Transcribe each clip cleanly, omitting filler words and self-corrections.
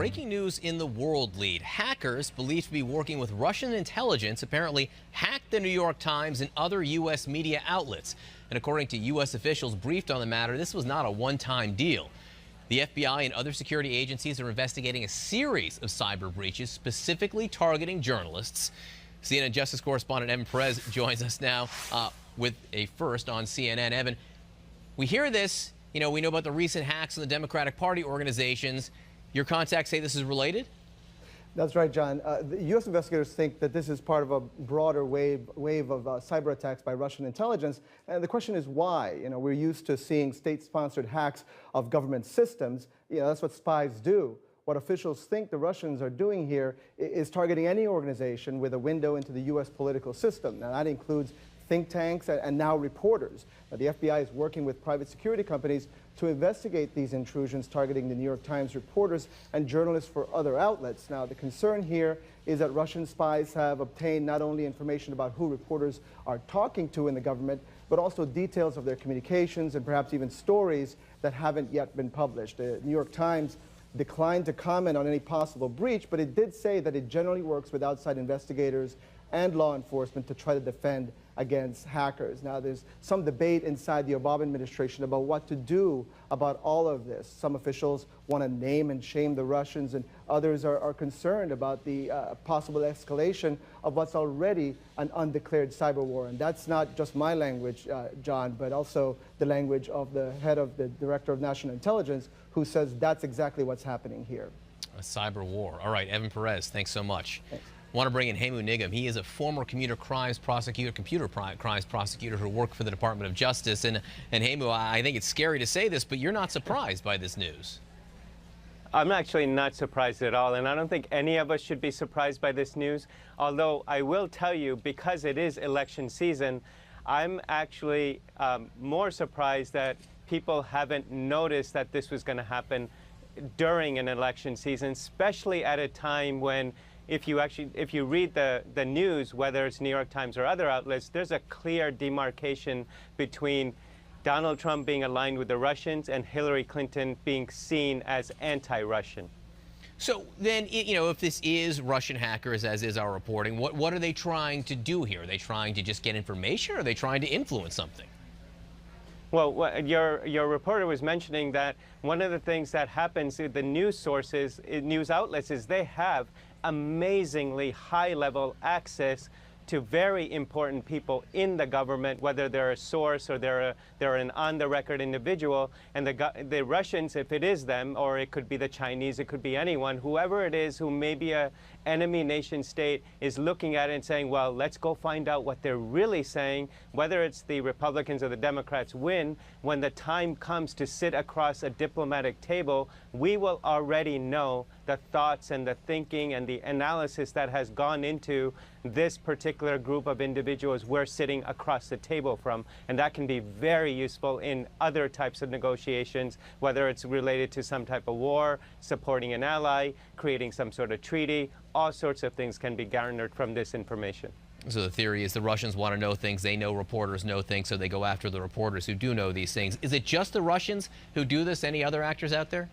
breaking news in the world lead. Hackers believed to be working with Russian intelligence apparently hacked the New York Times and other U.S. media outlets. And according to U.S. officials briefed on the matter, this was not a one-time deal. The FBI and other security agencies are investigating a series of cyber breaches specifically targeting journalists. CNN Justice correspondent Evan Perez joins us now with a first on CNN. Evan, we hear this. We know about the recent hacks in the Democratic Party organizations. Your contacts say this is related? That's right, John. The U.S. investigators think that this is part of a broader wave of cyber attacks by Russian intelligence. And the question is why? We're used to seeing state-sponsored hacks of government systems. That's what spies do. What officials think the Russians are doing here is targeting any organization with a window into the U.S. political system. Now, that includes think tanks and now reporters. The FBI is working with private security companies to investigate these intrusions targeting the New York Times reporters and journalists for other outlets. Now, the concern here is that Russian spies have obtained not only information about who reporters are talking to in the government, but also details of their communications and perhaps even stories that haven't yet been published. The New York Times declined to comment on any possible breach, but it did say that it generally works with outside investigators and law enforcement to try to defend against hackers. Now, there's some debate inside the Obama administration about what to do about all of this. Some officials want to name and shame the Russians, and others are concerned about the possible escalation of what's already an undeclared cyber war. And that's not just my language, John, but also the language of the head of the Director of National Intelligence, who says that's exactly what's happening here. A cyber war. All right, Evan Perez, thanks so much. Thanks. Want to bring in Hemu Nigam. He is a former computer crimes prosecutor who worked for the Department of Justice. And Hemu, I think it's scary to say this, but you're not surprised by this news. I'm actually not surprised at all, and I don't think any of us should be surprised by this news. Although I will tell you, because it is election season, I'm actually more surprised that people haven't noticed that this was going to happen during an election season, especially at a time when if you read the news, whether it's New York Times or other outlets, there's a clear demarcation between Donald Trump being aligned with the Russians and Hillary Clinton being seen as anti-Russian. So then, if this is Russian hackers, as is our reporting, what are they trying to do here? Are they trying to just get information, or are they trying to influence something? Well, your reporter was mentioning that one of the things that happens with the news sources, news outlets, is they have amazingly high-level access to very important people in the government, whether they're a source or they're an on-the-record individual. And the Russians, if it is them, or it could be the Chinese, it could be anyone, whoever it is who may be a enemy nation state is looking at it and saying, well, let's go find out what they're really saying, whether it's the Republicans or the Democrats win. When the time comes to sit across a diplomatic table, we will already know the thoughts and the thinking and the analysis that has gone into this particular group of individuals we're sitting across the table from. And that can be very useful in other types of negotiations, whether it's related to some type of war, supporting an ally, creating some sort of treaty. All sorts of things can be garnered from this information. So the theory is the Russians want to know things. They know reporters know things, so they go after the reporters who do know these things. Is it just the Russians who do this? Any other actors out there?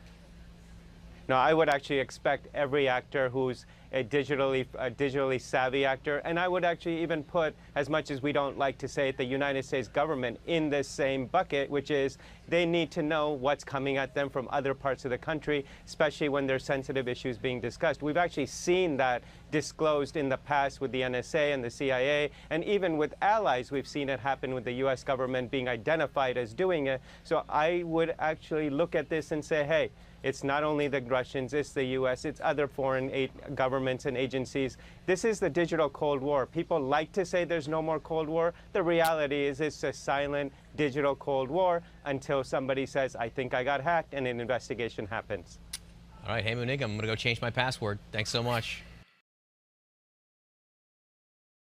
No, I would actually expect every actor who's a digitally savvy actor, and I would actually even put, as much as we don't like to say it, the United States government in this same bucket, which is they need to know what's coming at them from other parts of the country, especially when there's sensitive issues being discussed. We've actually seen that disclosed in the past with the NSA and the CIA, and even with allies, we've seen it happen with the U.S. government being identified as doing it. So I would actually look at this and say, hey, it's not only the Russians, it's the U.S., it's other foreign governments and agencies. This is the digital Cold War. People like to say there's no more Cold War. The reality is it's a silent digital Cold War until somebody says, I think I got hacked, and an investigation happens. All right, Hemu Nigam, I'm going to go change my password. Thanks so much.